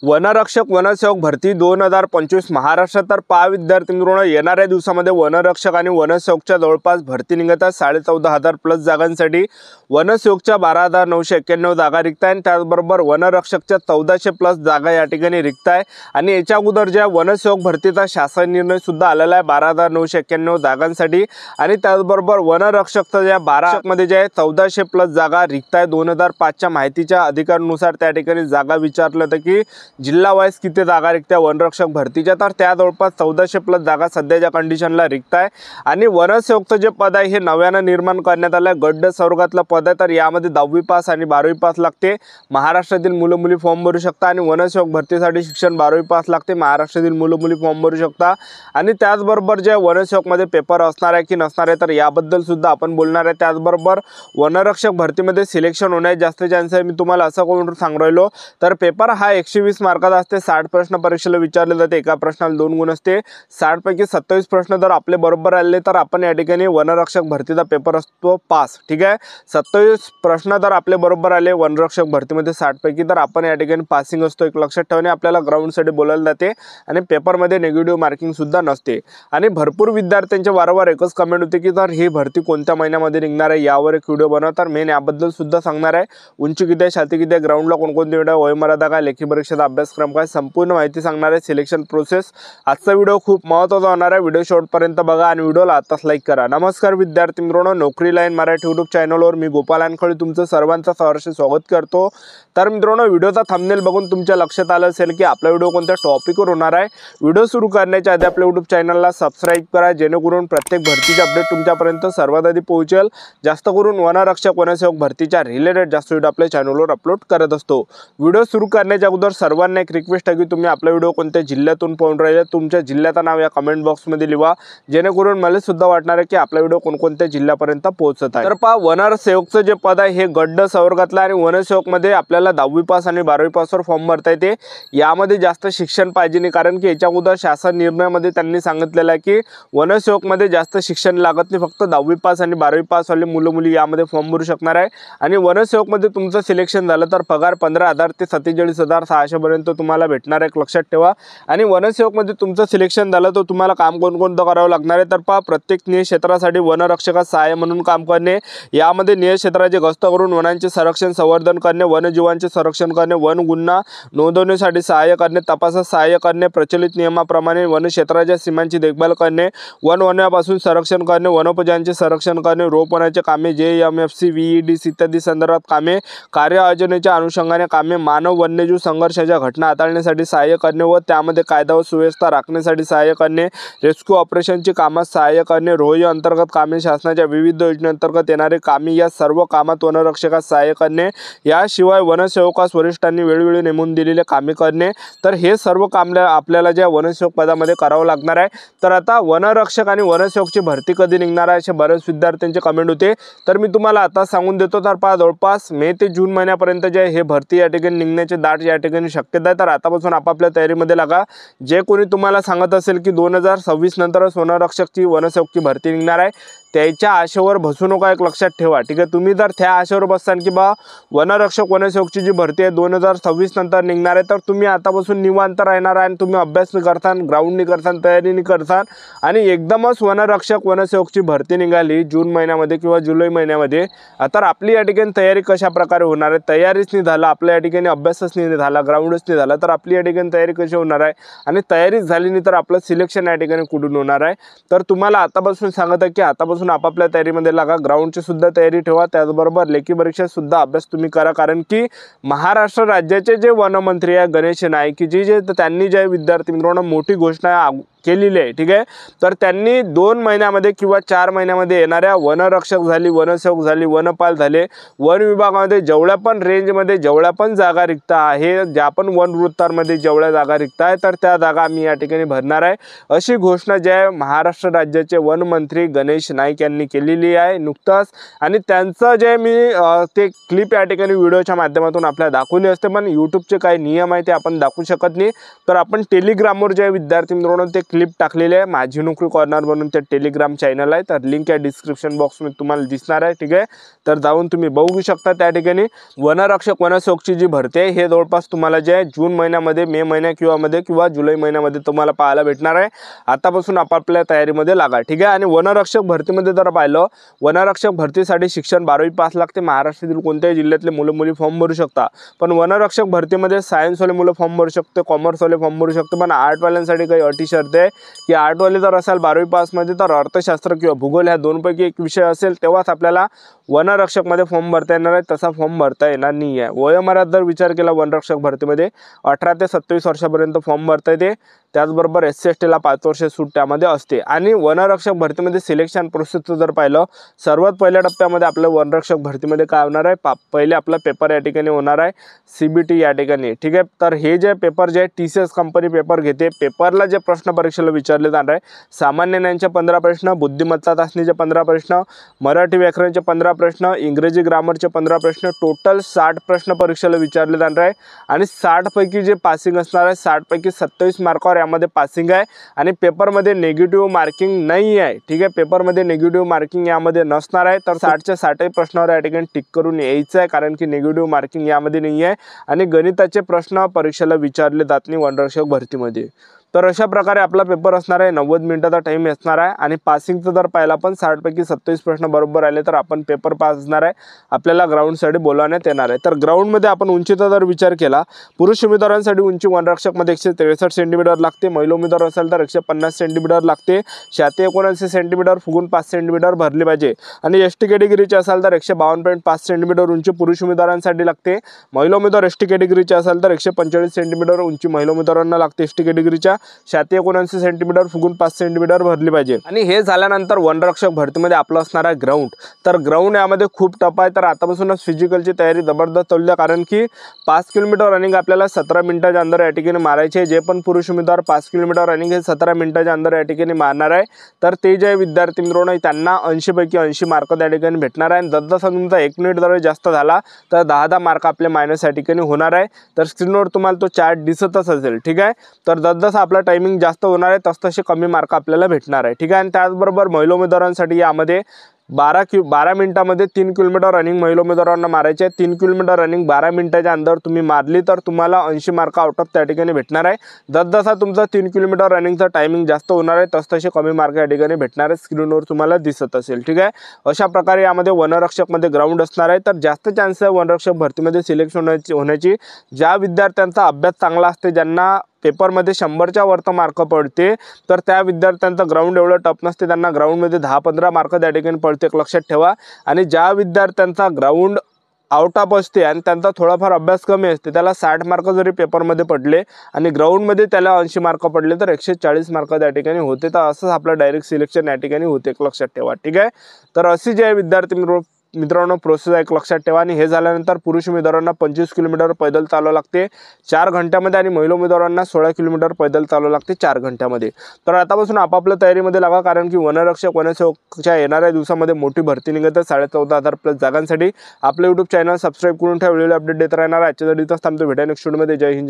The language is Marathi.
वनरक्षक वनसेवक भरती 2025 महाराष्ट्रात तर पहा विद्यार्थी मित्रांनो, येणाऱ्या दिवसामध्ये वनरक्षक आणि वनसेवकच्या जवळपास भरती निघत आहे। 14,500 प्लस जागांसाठी वनसेवकच्या 12,991 जागा रिक्त आहे आणि त्याचबरोबर वनरक्षकच्या 1400 प्लस जागा या ठिकाणी रिक्त आहे। आणि याच्या अगोदर ज्या वनसेवक भरतीचा शासन निर्णय सुद्धा आलेला आहे 12,991 जागांसाठी आणि त्याचबरोबर वनरक्षकच्या ज्या 12 मध्ये जे 1400 प्लस जागा रिक्त आहे। 2005 च्या माहितीच्या अधिकारानुसार त्या ठिकाणी जागा विचारलं होतं की जिल्हा वाईज किती जागा रिक्त आहे वनरक्षक भरतीच्या, तर त्या जवळपास 1400 प्लस जागा सध्याच्या कंडिशनला रिक्त आहे। आणि वनसेवकचं जे पद आहे हे नव्याने निर्माण करण्यात आलं आहे। गट संवर्गातलं पद आहे, तर यामध्ये 10वी पास आणि 12वी पास लागते। महाराष्ट्रातील मुलं मुली फॉर्म भरू शकता आणि वनसेवक भरतीसाठी शिक्षण 12वी पास लागते। महाराष्ट्रातील मुलं मुली फॉर्म भरू शकता आणि त्याचबरोबर जे वनसेवकमध्ये पेपर असणार आहे की नसणार आहे तर याबद्दल सुद्धा आपण बोलणार आहे। त्याचबरोबर वनरक्षक भरतीमध्ये सिलेक्शन होण्याचे जास्त चान्स आहे। मी तुम्हाला असं कोण सांगू राहिलो, तर पेपर हा 120 मार्काचा असते। 60 प्रश्न परीक्षेला विचारले जाते, एका प्रश्नाला 2 गुण असते। 60 पैकी 27 प्रश्न जर आपले बरोबर आले तर आपण या ठिकाणी वनरक्षक भरतीचा पेपर असतो पास। ठीक आहे, 27 प्रश्न जर आपले बरोबर आले वनरक्षक भरतीमध्ये 60 पैकी तर आपण या ठिकाणी पासिंग असतो। एक लक्षात ठेवणे, आपल्याला ग्राउंडसाठी बोलायला जाते आणि पेपरमध्ये निगेटिव्ह मार्किंग सुद्धा नसते। आणि भरपूर विद्यार्थ्यांचे वारंवार एकच कमेंट होते की तर ही भरती कोणत्या महिन्यामध्ये निघणार आहे, यावर एक व्हिडिओ बनव। तर मेन याबद्दल सुद्धा सांगणार आहे। उंची किती आहे, छाती किती आहे, ग्राउंडला कोणकोणते व्हिडिओ, वयोमर्यादा काय, लेखी परीक्षेचा अभ्यासक्रम काय, संपूर्ण माहिती सांगणार आहे। सिलेक्शन प्रोसेस आजचा व्हिडिओ खूप महत्त्वाचा होणार आहे। व्हिडिओ शेवटपर्यंत बघा आणि व्हिडिओला आताच लाईक करा। नमस्कार विद्यार्थी मित्रांनो, नोकरी लाईन मराठी यूट्यूब चॅनलवर मी गोपाल अनखळे तुमचं सर्वांचं सहर्ष स्वागत करतो। तर मित्रांनो, व्हिडिओचा थंबनेल बघून तुमच्या लक्षात आलं असेल की आपला व्हिडिओ कोणत्या टॉपिकवर होणार आहे। व्हिडिओ सुरू करण्याच्या आधी आपल्या यूट्यूब चॅनलला सबस्क्राईब करा, जेणेकरून प्रत्येक भरतीचे अपडेट तुमच्यापर्यंत सर्वात आधी पोहोचेल। जास्त करून वनरक्षक वनसेवक भरतीच्या रिलेटेड जास्त व्हिडिओ आपल्या चॅनलवर अपलोड करत असतो। व्हिडिओ सुरू करण्याच्या अगोदर सर्वांना एक रिक्वेस्ट आहे की तुम्ही आपला व्हिडिओ कोणत्या जिल्ह्यातून पाहून राहिले तुमच्या जिल्ह्याचं नाव या कमेंट बॉक्समध्ये लिहा, जेणेकरून मला सुद्धा वाटणार आहे की आपला व्हिडिओ कोणकोणत्या जिल्ह्यापर्यंत पोहोचत आहे। तर पहा, वनसेवकचं जे पद आहे हे गट संवर्गातलं आणि वनसेवकमध्ये आपल्याला 10वी पास आणि 12वी पासवर फॉर्म भरता येते। यामध्ये जास्त शिक्षण पाहिजे नाही, कारण की याच्या अगोदर शासन निर्णयामध्ये त्यांनी सांगितलेलं आहे की वनसेवकमध्ये जास्त शिक्षण लागत नाही, फक्त 10वी पास आणि 12वी पास वाले मुलं मुली यामध्ये फॉर्म भरू शकणार आहे। आणि वनसेवकमध्ये तुमचं सिलेक्शन झालं तर पगार 15,000 ते 47,600 पर्यंत तुम्हाला भेटणार आहे, एक लक्षात ठेवा। आणि वनसेवकमध्ये तुमचं सिलेक्शन झालं तर तुम्हाला काम कोणकोणतं करावं लागणार आहे, तर पहा, प्रत्येक नियत क्षेत्रासाठी वनरक्षकास सहाय्य म्हणून काम करणे। यामध्ये नियत क्षेत्राची गस्त करून वनांचे संरक्षण संवर्धन करणे, वन्यजीवांचे संरक्षण करणे, वन गुन्हा नोंदवण्यासाठी सहाय्य करणे, तपासास सहाय्य करणे, प्रचलित नियमाप्रमाणे वन क्षेत्राच्या सीमांची देखभाल करणे, वन्यापासून संरक्षण करणे, वनोपजांचे संरक्षण करणे, रोपवनाचे कामे, JMFC VEDC इत्यादी संदर्भात कामे, कार्य आयोजनाच्या अनुषंगाने कामे, मानव वन्यजीव संघर्षाच्या घटना हाताळण्यासाठी सहाय्य करणे व त्यामध्ये कायदा व सुव्यवस्था राखण्यासाठी सहाय्य करणे, रेस्क्यू ऑपरेशनची कामात सहाय्य करणे, रोही अंतर्गत कामे, शासनाच्या विविध योजनेअंतर्गत येणारे कामे, या सर्व कामात वनरक्षकास सहाय्य करणे। याशिवाय वनसेवकास वरिष्ठांनी वेळोवेळी नेमून दिलेले कामे करणे। तर हे सर्व काम आपल्याला ज्या वनसेवक पदामध्ये करावं लागणार आहे। तर आता वनरक्षक आणि वनसेवकची भरती कधी निघणार आहे असे बरेच विद्यार्थ्यांचे कमेंट होते, तर मी तुम्हाला आता सांगून देतो। तर पहा, जवळपास मे ते जून महिन्यापर्यंत जे हे भरती या ठिकाणी निघण्याचे दाट या ठिकाणी शक्यता आहे। तर आतापासून आपापल्या तयारीमध्ये लागा। जे कोणी तुम्हाला सांगत असेल की 2026 नंतरच वनरक्षकची वनसेवकची भरती निघणार आहे, त्याच्या आशेवर बसू नका, एक लक्षात ठेवा। ठीक आहे, तुम्ही जर त्या आशेवर बसताल की बा वनरक्षक वनसेवकची जी भरती आहे 2026 नंतर निघणार आहे, तर तुम्ही आतापासून निवांत राहणार आहे आणि तुम्ही अभ्यास नाही करतान, ग्राउंड नाही करतान, तयारी नाही करतान आणि एकदमच वनरक्षक वनसेवकची भरती निघाली जून महिन्यामध्ये किंवा जुलै महिन्यामध्ये, तर आपली या ठिकाणी तयारी कशा प्रकारे होणार आहे? तयारीच नाही झाला, आपल्या या ठिकाणी अभ्यासच नाही झाला, ग्राउंडच नाही झाला, तर आपली या ठिकाणी तयारी कशी होणार आहे? आणि तयारीच झाली नाही तर आपलं सिलेक्शन या ठिकाणी कुठून होणार आहे? तर तुम्हाला आतापासून सांगत आहे की आतापासून आपापल्या तयारीमध्ये लागा, ग्राउंडची सुद्धा तयारी ठेवा, त्याचबरोबर लेखी परीक्षा सुद्धा अभ्यास तुम्ही करा। कारण की महाराष्ट्र राज्याचे जे वनमंत्री आहे गणेश नाईक जी त्यांनी जे विद्यार्थी मित्रांनो मोठी घोषणा केलेली आहे। ठीक आहे, तर त्यांनी 2 महिन्यामध्ये किंवा 4 महिन्यामध्ये येणाऱ्या वनरक्षक झाली, वनसेवक झाली, वनपाल झाले, वन विभागामध्ये जेवढ्या पण रेंजमध्ये जेवढ्या पण जागा रिक्त आहे, ज्या पण वन वृत्तांमध्ये जेवढ्या जागा रिक्त आहे, तर त्या जागा मी या ठिकाणी भरणार आहे, अशी घोषणा जे महाराष्ट्र राज्याचे वनमंत्री गणेश नाईक यांनी केलेली आहे नुकताच। आणि त्यांचं जे मी ते क्लिप या ठिकाणी व्हिडिओच्या माध्यमातून आपल्याला दाखवली असते, पण यूट्यूबचे काही नियम आहे ते आपण दाखवू शकत नाही। तर आपण टेलिग्रामवर जे विद्यार्थी मित्रांनो ते क्लिप टाकलेली आहे माझी नोकरी कॉर्नर म्हणून ते टेलिग्राम चॅनल आहे, तर लिंक आहे डिस्क्रिप्शन बॉक्समध्ये तुम्हाला दिसणार आहे, ठीक आहे। तर जाऊन तुम्ही बघू शकता त्या ठिकाणी वनरक्षक वनसेवकची जी भरती आहे हे जवळपास तुम्हाला जे आहे जून महिन्यामध्ये, मे महिन्या किंवा जुलै महिन्यामध्ये तुम्हाला पाहायला भेटणार आहे। आतापासून आपापल्या तयारीमध्ये लागा, ठीक आहे। आणि वनरक्षक भरतीमध्ये जर पाहिलं, वनरक्षक भरतीसाठी शिक्षण 12वी पास लागते। महाराष्ट्रातील कोणत्याही जिल्ह्यातले मुलं मुली फॉर्म भरू शकता, पण वनरक्षक भरतीमध्ये सायन्सवाले मुलं फॉर्म भरू शकते, कॉमर्सवाले फॉर्म भरू शकते, पण आर्टवाल्यांसाठी काही अटी शर्त आहे की आर्टवाले जर असाल 12वी पासमध्ये तर अर्थशास्त्र किंवा भूगोल ह्या दोनपैकी एक विषय असेल तेव्हाच आपल्याला वनरक्षकमध्ये फॉर्म भरता येणार आहे, तसा फॉर्म भरता येणार नाही आहे। वयोमर्यादा जर विचार केला वनरक्षक भरतीमध्ये 18 ते 27 वर्षापर्यंत फॉर्म भरता येते, त्याचबरोबर SC/ST ला 5 वर्ष सूट त्यामध्ये असते। आणि वनरक्षक भरतीमध्ये सिलेक्शन प्रोसेसचं जर पाहिलं, सर्वात पहिल्या टप्प्यामध्ये आपलं वनरक्षक भरतीमध्ये काय होणार आहे, पहिले आपला पेपर या ठिकाणी होणार आहे CBT या ठिकाणी, ठीक आहे। तर हे जे पेपर जे आहे TCS कंपनी पेपर घेते। पेपरला जे प्रश्न परीक्षेला विचारले जाणार आहे, सामान्य ज्ञानचे 15 प्रश्न, बुद्धिमत्ता चाचणीचे 15 प्रश्न, मराठी व्याकरणचे 15 प्रश्न, इंग्रजी ग्रामरचे 15 प्रश्न, टोटल 60 प्रश्न परीक्षेला विचारले जाणार आहे। आणि 60 पैकी जे पासिंग असणार आहे, 60 पैकी 27 मार्कावर यामध्ये पासिंग आहे। आणि पेपरमध्ये नेगेटिव्ह मार्किंग नाही आहे, ठीक आहे। पेपरमध्ये नेगेटिव्ह मार्किंग यामध्ये नसणार आहे, तर 60च्या 60 प्रश्नावर या ठिकाणी टिक करून यायचं आहे, कारण की नेगेटिव्ह मार्किंग यामध्ये नाही आहे। आणि गणिताचे प्रश्न परीक्षेला विचारले जात नाही वनरक्षक भरतीमध्ये। तर अशा प्रकारे आपला पेपर असणार आहे, 90 मिनिटाचा टाइम असणार आहे। आणि पासिंगचं जर पाहिलं आपण 60 पैकी 27 प्रश्न बरोबर आले तर आपण पेपर पास असणार आहे, आपल्याला ग्राउंडसाठी बोलावण्यात येणार आहे। तर ग्राउंडमध्ये आपण उंचीचा जर विचार केला, पुरुष उमेदवारांसाठी उंची वनरक्षकमध्ये 163 सेंटीमीटर लागते, महिला उमेदवार असेल तर 150 सेंटीमीटर लागते, छाती 79 सेंटीमीटर, फुगून 5 सेंटीमीटर भरली पाहिजे। आणि ST कॅटेगरीचे असाल तर 152.5 सेंटीमीटर उंची पुरुष उमेदवारांसाठी लागते, महिला उमेदवार ST कॅटेगरीचे असाल तर 145 सेंटीमीटर उंची महिला उमेदवारांना लागते ST कॅटेगरीच्या, छाती 79 सेंटीमीटर, फुगून 5 सेंटीमीटर भरली पाहिजे। आणि हे झाल्यानंतर वनरक्षक भरतीमध्ये आपलं असणार आहे ग्राउंड। तर ग्राउंड यामध्ये खूप टफ आहे, तर आतापासूनच फिजिकलची तयारी जबरदस्त चालू आहे, कारण की 5 किलोमीटर रनिंग आपल्याला 17 मिनिटाच्या अंदर या ठिकाणी मारायचे। जे पण पुरुष उमेदवार 5 किलोमीटर रनिंग हे 17 मिनिटाच्या अंदर या ठिकाणी मारणार आहे, तर ते जे विद्यार्थी मित्रांनो त्यांना 80 पैकी 80 मार्क त्या ठिकाणी भेटणार आहे। जसं तुमचा 1 मिनिट जर जास्त झाला तर 10 मार्क आपले मायनस या ठिकाणी होणार आहे। तर स्क्रीनवर तुम्हाला तो चार्ट दिसतच असेल, ठीक आहे। तर जसं आपला टायमिंग जास्त होणार आहे तसतसे कमी मार्क आपल्याला भेटणार आहे, ठीक आहे। आणि त्याचबरोबर महिला उमेदवारांसाठी यामध्ये 12 मिनिटामध्ये 3 किलोमीटर रनिंग महिला उमेदवारांना मारायचे आहे। 3 किलोमीटर रनिंग 12 मिनिटाच्या अंदर तुम्ही मारली तर तुम्हाला 80 मार्क आउट ऑफ त्या ठिकाणी भेटणार आहे। जसा तुमचा 3 किलोमीटर रनिंगचा टायमिंग जास्त होणार आहे तसतसे कमी मार्क या ठिकाणी भेटणार आहे, स्क्रीनवर तुम्हाला दिसत असेल, ठीक आहे। अशा प्रकारे यामध्ये वनरक्षकमध्ये ग्राउंड असणार आहे। तर जास्त चान्स आहे वनरक्षक भरतीमध्ये सिलेक्शन होण्याची ज्या विद्यार्थ्यांचा अभ्यास चांगला असते, ज्यांना पेपरमध्ये 100च्या वरती मार्क पडते, तर त्या विद्यार्थ्यांचा ग्राउंड एवढं टफ नसते, त्यांना ग्राउंडमध्ये 10-15 मार्क त्या ठिकाणी पडते, लक्षात ठेवा। आणि ज्या विद्यार्थ्यांचा ग्राउंड आउट ऑफ असते आणि त्यांचा थोडाफार अभ्यास कमी असते, त्याला 60 मार्क जरी पेपरमध्ये पडले आणि ग्राउंडमध्ये त्याला 80 मार्क पडले तर 140 मार्क त्या ठिकाणी होते। तर असंच आपलं डायरेक्ट सिलेक्शन या ठिकाणी होते, लक्षात ठेवा, ठीक आहे। तर अशी जे विद्यार्थी मित्रांनो प्रोसेस आहे, लक्षात ठेवा। आणि हे झाल्यानंतर पुरुष उमेदवारांना 25 किलोमीटर पैदल चालवावं लागते 4 घंट्यामध्ये, आणि महिला उमेदवारांना 16 किलोमीटर पैदल चालवावं लागते 4 घंट्यामध्ये। तर आतापासून आपापल्या तयारीमध्ये लागा, कारण की वनरक्षक वनसेवकच्या येणाऱ्या दिवसामध्ये मोठी भरती निघत आहे 14,500 प्लस जागांसाठी। आपलं YouTube चॅनल सबस्क्राईब करून ठेवा, व्हिडिओ अपडेट देत राहणार। आजच्या दिवसात थांबतो, भेटा नेक्स्ट व्हिडिओमध्ये। जय हिंद।